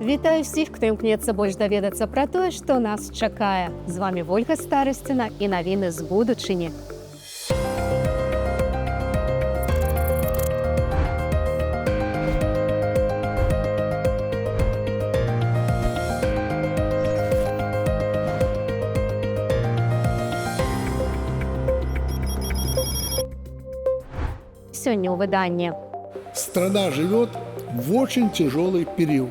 Вітаю всіх, хто імкнецца больш даведацца пра тое, што нас чакае. З вами Вольга Старасціна і навіны з будучыні. Сёння ў выданні. Страна живет в очень тяжелый период.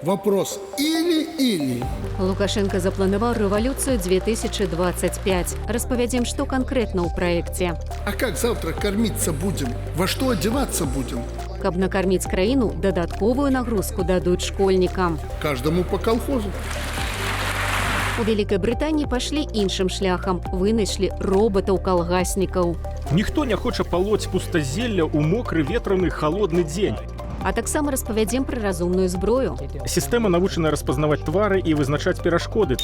Вопрос или. Лукашенко запланаваў рэвалюцыю 2025. Распавядзем, што канкрэтна ў праекце. А как завтра кормиться будем? Во что одеваться будем? Каб накарміць краіну, дадатковую нагрузку дадуць школьнікам. Каждому по колхозу. У Вялікай Брытаніі пайшлі іншым шляхам. Вынайшлі робатаў-калгаснікаў. Ніхто не хоча палоць пустазелля ў мокры ветраны халодны дзень. А таксама распавядзем пра разумную зброю. Сістэма навучана распазнаваць твары і вызначаць перашкоды.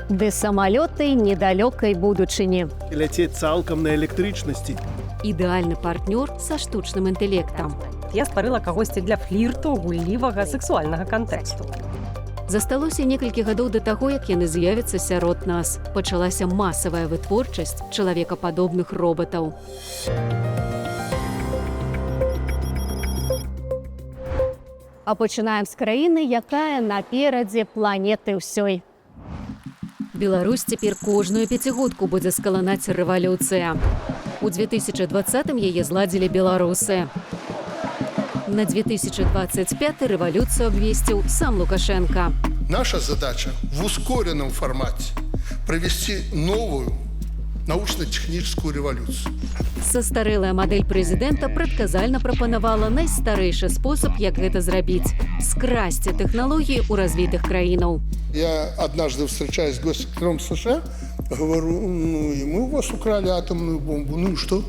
Ды самалёты недалёкай будучыні. Ляцець цалкам на электрычнасці. Ідэальны партнёр са штучным інтэлектам. Я стварыла кагосьці для флірту, гуллівага, сексуальнага кантэксту. Засталося некалькі гадоў да таго, як яны з'явяцца сярод нас. Пачалася масавая вытворчасць чалавекападобных робатаў. А пачынаем з краіны, якая наперадзе планеты ўсёй. Беларусь цяпер кожную пяцігодку будзе скаланаць рэвалюцыя. У 2020-м яе зладзілі беларусы. На 2025 рэвалюцыю абвесціў сам Лукашенко. Наша задача в ускоренном формате провести новую научно-техническую революцию. Састарэлая мадэль прэзідэнта прадказальна прапанавала найстарэйшы спосаб, як гэта зрабіць – скрасці тэхналогіі ў развітых краінаў. Я однажды встречаюсь с госсекретарем США, говорю, и мы у вас украли атомную бомбу, ну и что?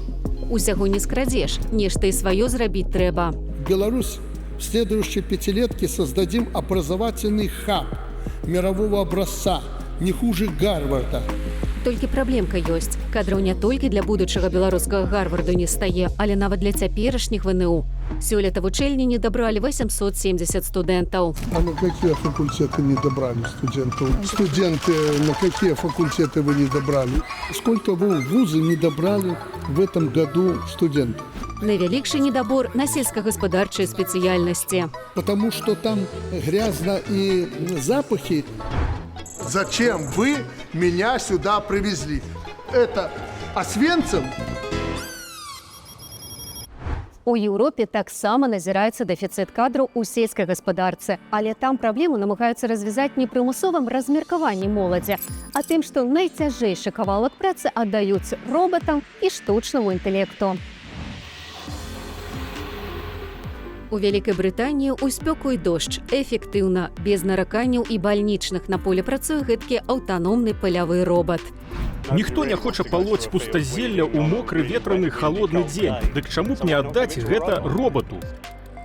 Усяго не скрадзеш, нешта і сваё зрабіць трэба. В Беларусь в следующей пятилетке создадим образовательный хаб мирового образца, не хуже Гарварда. Толькі праблемка ёсць. Кадраў не толькі для будучага беларускага Гарварду не стае, але нават для цяперашніх ВНУ. Сёлета вучэльні не дабралі 870 студэнтаў. А на какие факультеты не добрали студентов? Студенты, на какие факультеты вы не добрали? Сколько вы в вузы не добрали в этом году студентов? Найвялікшы недабор на сельскагаспадарчыя спецыяльнасці. Потому что там грязно и запахи. Зачем вы меня сюда привезли? Это Освенцим? У Еўропе таксама назіраецца дэфіцыт кадраў у сельскай гаспадарцы, але там праблему намагаюцца развязаць не прымусовым размеркаваннем моладзі, а тым, што найцяжэйшы кавалак працы аддаюць робатам і штучнаму інтэлекту. У Вялікай Брытаніі ў спёку і дождж эфектыўна, без нараканняў і бальнічных на поле працуе гэткі аўтаномны палявы робат. Ніхто не хоча палоць пустазелля ў мокры ветраны халодны дзень. Дык чаму б не аддаць гэта робату?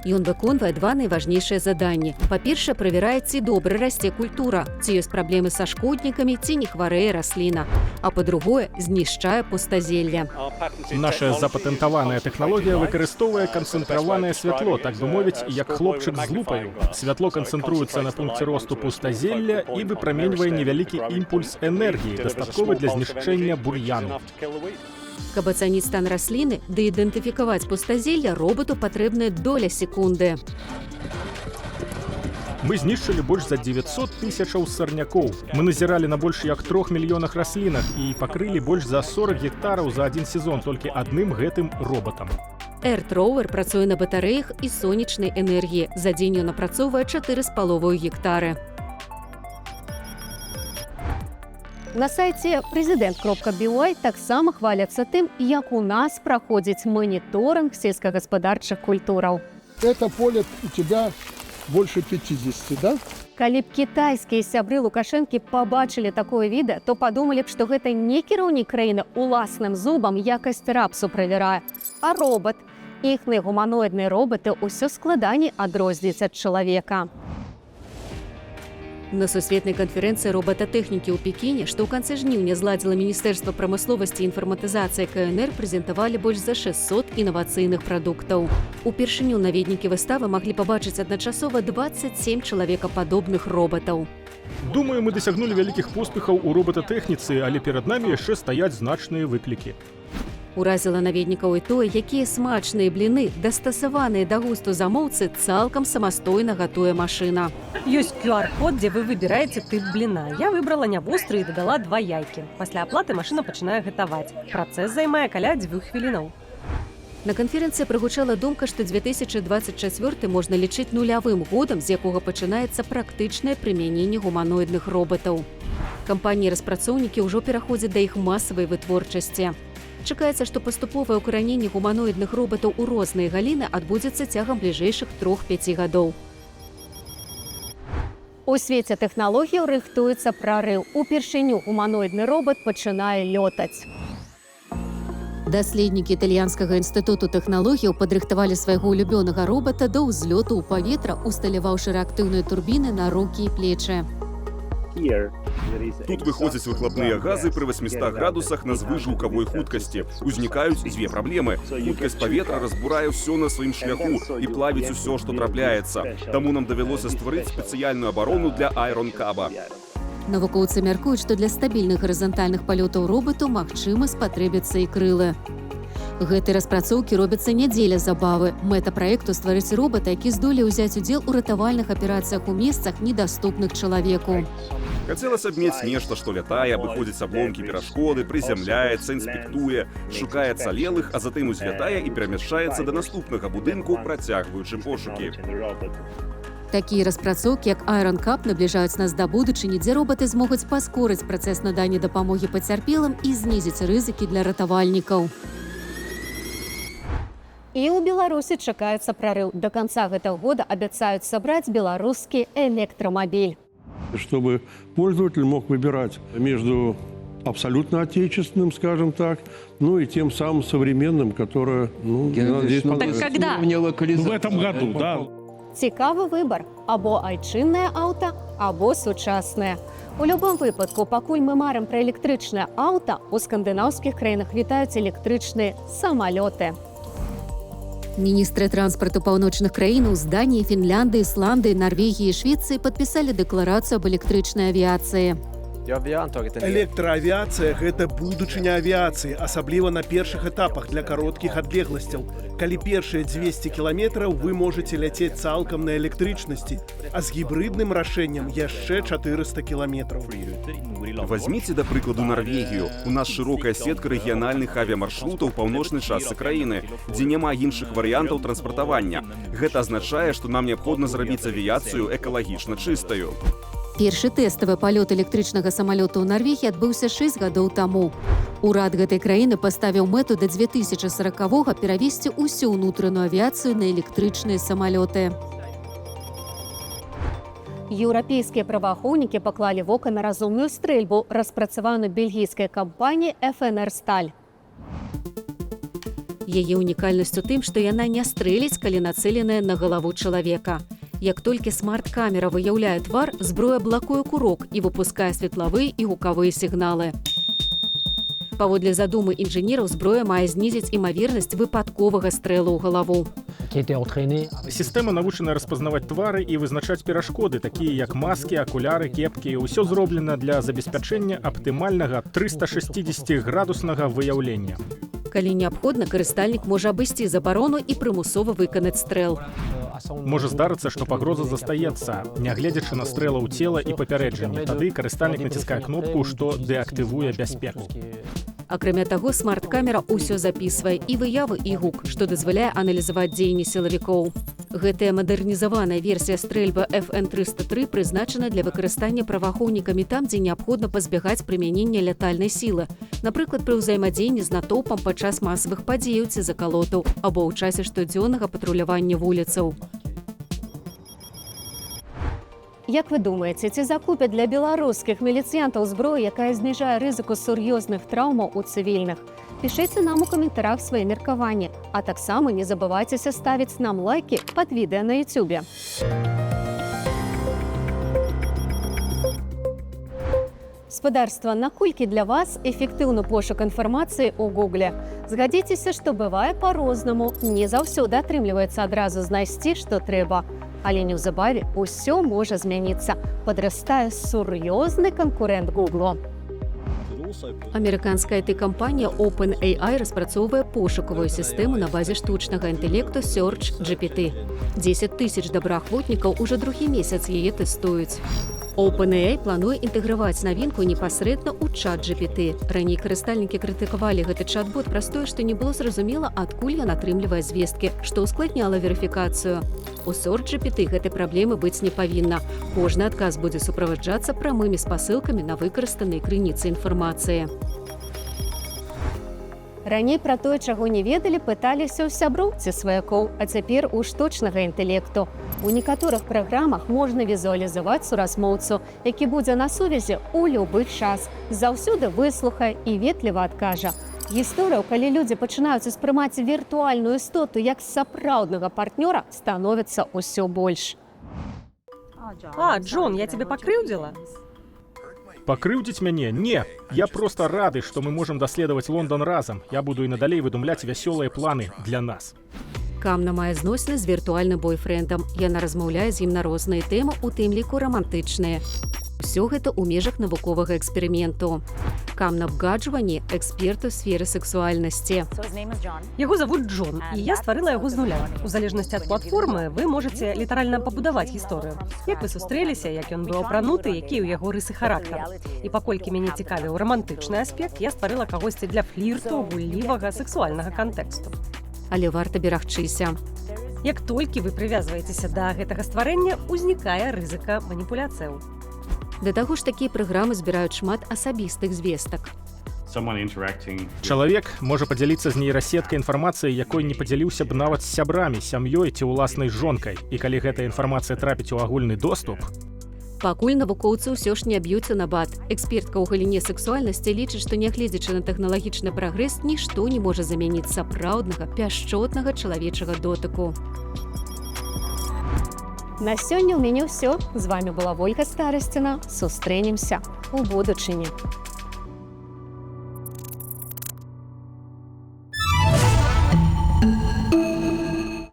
Ён выконвае два найважнейшыя заданні. Па-першае, правярае, ці добра расце культура, ці ёсць праблемы са шкоднікамі, ці не хварэе расліна. А па-другое, знішчае пустазелля. Наша запатэнтаваная тэхналогія выкарыстоўвае канцэнтраванае святло, так бы мовіць, як хлопчык з лупаю. Святло канцэнтруецца на пункце росту пустазелля і выпраменьвае невялікі імпульс энергіі, дастатковы для знішчэння бур'яну. Каб ацаніць стан расліны, ды ідэнтыфікаваць пустазелля, робату патрэбная доля секунды. Мы знішчылі больш за 900 тысячаў сарнякоў. Мы назіралі на больш як 3 мільёнах раслінах і пакрылі больш за 40 гектараў за адзін сезон толькі адным гэтым робатам. Эрт-роўер працуе на батарэях і сонечнай энергіі. За дзень ён апрацоўвае 4,5 гектары. На сайце президент.by таксама хваляцца тым, як у нас праходзіць маніторынг сельскагаспадарчых культураў. Это поле у тебя больше 50, да? Калі б кітайскія сябры Лукашэнкі пабачылі такое відэа, то падумалі б, што гэта не кіраўнік краіны уласным зубам якасць рапсу правярае, а робат. Іхныя гуманоідныя робаты ўсё складаней адрозніць ад чалавека. На сусветнай канферэнцыі робататэхнікі ў Пекіне, што ў канцы жніўня зладзіла Міністэрства прамысловасці і інфарматызацыі КНР, прэзентавалі больш за 600 інавацыйных прадуктаў. Упершыню наведнікі выставы маглі пабачыць адначасова 27 чалавекападобных робатаў. Думаю, мы дасягнулі вялікіх поспехаў у робататэхніцы, але перад намі яшчэ стаяць значныя выклікі. Уразіла наведнікаў і тое, якія смачныя бліны, дастасаваныя да густу замоўцы, цалкам самастойна гатуе машына. Ёсць QR-код, дзе вы выбіраеце тып бліна. Я выбрала нявостры і дадала 2 яйкі. Пасля аплаты машына пачынае гатаваць. Працэс займае каля 2 хвілінаў. На канферэнцыі прагучала думка, што 2024 можна лічыць нулявым годам, з якога пачынаецца практычнае прымяненне гуманоідных робатаў. Кампаніі-распрацоўнікі ўжо пераходзяць да іх масавай вытворчасці. Чакаецца, што паступовае ўкараненне гуманоідных робатаў у розныя галіны адбудзецца цягам бліжэйшых 3-5 гадоў. У свеце тэхналогіяў рыхтуецца прарыў. Упершыню гуманоідны робат пачынае лётаць. Даследнікі італьянскага інстытуту тэхналогіяў падрыхтавалі свайго улюбёнага робата да ўзлёту ў паветра, усталяваўшы рэактыўныя турбіны на рукі і плечы. Тут выходзяць выхлапныя газы пры 800 градусах на звышгукавой хуткасці. Узнікаюць 2 праблемы. Хуткасць паветра разбурае ўсё на сваім шляху і плавіць усё, што трапляецца. Таму нам давялося стварыць спецыяльную абарону для Айронкаба. Навукоўцы мяркуюць, што для стабільных гарызантальных палётаў робату магчыма спатрэбяцца і крылы. Гэтай распрацоўкі робяцца не дзеля забавы. Мэта праекту стварыць робата, які здолее ўзяць удзел у ратавальных аперацыях у месцах, недаступных чалавеку. Хацелася б мець нешта, што лятае, абыходзіць абломкі перашкоды, прызямляецца, інспектуе, шукае цалелых, а затым узлятае і перамяшчаецца да наступнага будынку, працягваючы пошукі. Такія распрацоўкі, як Айронкаб, набліжаюць нас да будучыні, дзе робаты змогуць паскорыць працэс надання дапамогі пацярпелым і знізіць рызыкі для ратавальнікаў. І ў Беларусі чакаецца прарыў. До канца гэтага года абяцаюць сабраць беларускі электрамабіль. Чтобы пользователь мог выбирать между абсолютно отечественным, скажем так, ну и тем самым современным, которое, надеюсь, понравится. Когда? В этом году, да. Цікавы выбар. Або айчыннае аўта, або сучаснае. У любым выпадку, пакуль мы марым пра электрычнае аўта, у скандынаўскіх краінах вітаюць электрычныя самалёты. Міністры транспарту паўночных краінаў з Даніі, Фінляндыі, Ісландыі, Нарвегіі і Швецыі падпісалі дэкларацыю аб электрычнай авіяцыі. Электраавіяцыя – гэта будучыня авіяцыі, асабліва на першых этапах для кароткіх адлегласцяў. Калі першыя 200 кіламетраў вы можаце ляцець цалкам на электрычнасці, а з гібридным рашэннем яшчэ 400 кіламетраў. Возьмите, да прыкладу, Норвегію. У нас шырокая сетка рэгіянальных авіямаршрутаў паўночнай частцы краіны, дзе няма іншых варыянтаў транспартавання. Гэта азначае, што нам неабходна зрабіць авіяцыю экалагічна чыстаю. Першы тэставы палёт электрычнага самалёта ў Нарвегіі адбыўся 6 гадоў таму. Урад гэтай краіны паставіў мэту да 2040-го перавесці ўсю ўнутраную авіяцыю на электрычныя самалёты. Еўрапейскія праваахоўнікі паклалі вока на разумную стрэльбу, распрацаваную бельгійскай кампаніяй FNR Сталь. Яе ўнікальнасць у тым, што яна не стрэліць, калі нацэленая на галаву чалавека. Як толькі смарт-камера выяўляе твар, зброя блакуе курок і выпускае светлавыя і гукавыя сігналы. Паводле задумы інжынераў, зброя мае знізіць імавернасць выпадковага стрэлу ў галаву. Сістэма навучана распазнаваць твары і вызначаць перашкоды, такія як маскі, акуляры, кепкі. Усё зроблена для забеспячэння аптымальнага 360-градуснага выяўлення. Калі неабходна, карыстальнік можа абысці забарону і прымусова выканаць стрэл. Можа здарыцца, што пагроза застаецца, нягледзячы на стрэлаў цела і папярэджанне. Тады карыстальнік націскае кнопку, што дэактывуе бяспеку. Акрамя таго, смарт-камера ўсё запісвае і выявы, і гук, што дазваляе аналізаваць дзеянні сілавікоў. Гэтая мадэрнізаваная версія стрэльбы FN-303 прызначана для выкарыстання праваахоўнікамі там, дзе неабходна пазбягаць прымянення лятальнай сілы. Напрыклад, пры ўзаемадзеянні з натоўпам падчас масавых падзеяў ці закалотаў або ў часе штодзённага патрулявання вуліцаў. Як вы думаеце, ці закупяць для беларускіх міліцыянтаў зброю, якая зніжае рызыку сур'ёзных траўмаў у цывільных? Пішыце нам у каментарах свае меркаванні, а таксама не забывайцеся ставіць нам лайкі пад відэа на YouTube. Спадарства, наколькі для вас эфектыўны пошук інфармацыі ў Гугле? Згадзіцеся, што бывае па-рознаму, не заўсёды атрымліваецца адразу знайсці, што трэба. Але неўзабаве ўсё можа змяніцца. Падрастае сур'ёзны канкурэнт Гуглу. Амерыканская IT-кампанія OpenAI распрацоўвае пошукавую сістэму на базе штучнага інтэлекту Search GPT. 10 тысяч добраахвотнікаў ужо другі месяц яе тэстуюць. OpenAI плануе інтэграваць навінку непасрэдна ў чат GPT. Раней карыстальнікі крытыкавалі гэты чат-бот праз тое, што не было зразумела, адкуль ён атрымлівае звесткі, што ўскладняла верыфікацыю. У Search GPT гэтай праблемы быць не павінна. Кожны адказ будзе суправаджацца прамымі спасылкамі на выкарыстаныя крыніцы інфармацыі. Раней пра тое, чаго не ведалі, пыталіся ў сяброў ці сваякоў, а цяпер у штучнага інтэлекту. У некаторых праграмах можна візуалізаваць суразмоўцу, які будзе на сувязі ў любы час, заўсёды выслухае і ветліва адкажа. Гісторыяў, калі людзі пачынаюць успрымаць віртуальную істоту як сапраўднага партнёра, становіцца ўсё больш. Джон, я тебе покрыўдзіла? Пакрыўдзіць мяне? Не. Я проста рады, што мы можам даследаваць Лондан разам. Я буду і надалей выдумляць вясёлыя планы для нас. Камна мае зносіны з віртуальным бойфрэндам. Яна размаўляе з ім на розныя тэмы, у тым ліку рамантычныя. Усё гэта ў межах навуковага эксперыменту. Камна абгаджванні эксперт у сферы сексуальнасці. Яго завуць Джон, і я стварыла яго з нуля. У залежнасці ад платформы вы можаце літаральна пабудаваць гісторыю. Як вы сустрэліся, як ён быў апрануты, якія ў яго рысы характару. І паколькі мяне цікавіў рамантычны аспект, я стварыла кагосьці для флірту, гуллівага, сексуальнага кантэксту. Але варта берагчыся. Як толькі вы прывязваецеся да гэтага стварэння, узнікае рызыка маніпуляцыяў. Да таго ж такія праграмы збіраюць шмат асабістых звестак. Чалавек можа падзяліцца з нейрасеткай інфармацыяй, якой не падзяліўся б нават з сябрамі, сям'ёй ці ўласнай жонкай. І калі гэтая інфармацыя трапіць у агульны доступ, пакуль навукоўцы ўсё ж не б'юцца на бат. Экспертка ў галіне сексуальнасці лічыць, што нягледзячы на тэхналагічны прагрэс, нішто не можа замяніць сапраўднага, пяшчотнага чалавечага дотыку. На сёння ў мяне ўсё. З вамі была Вольга Старасціна. Сустрэнемся у будучыні.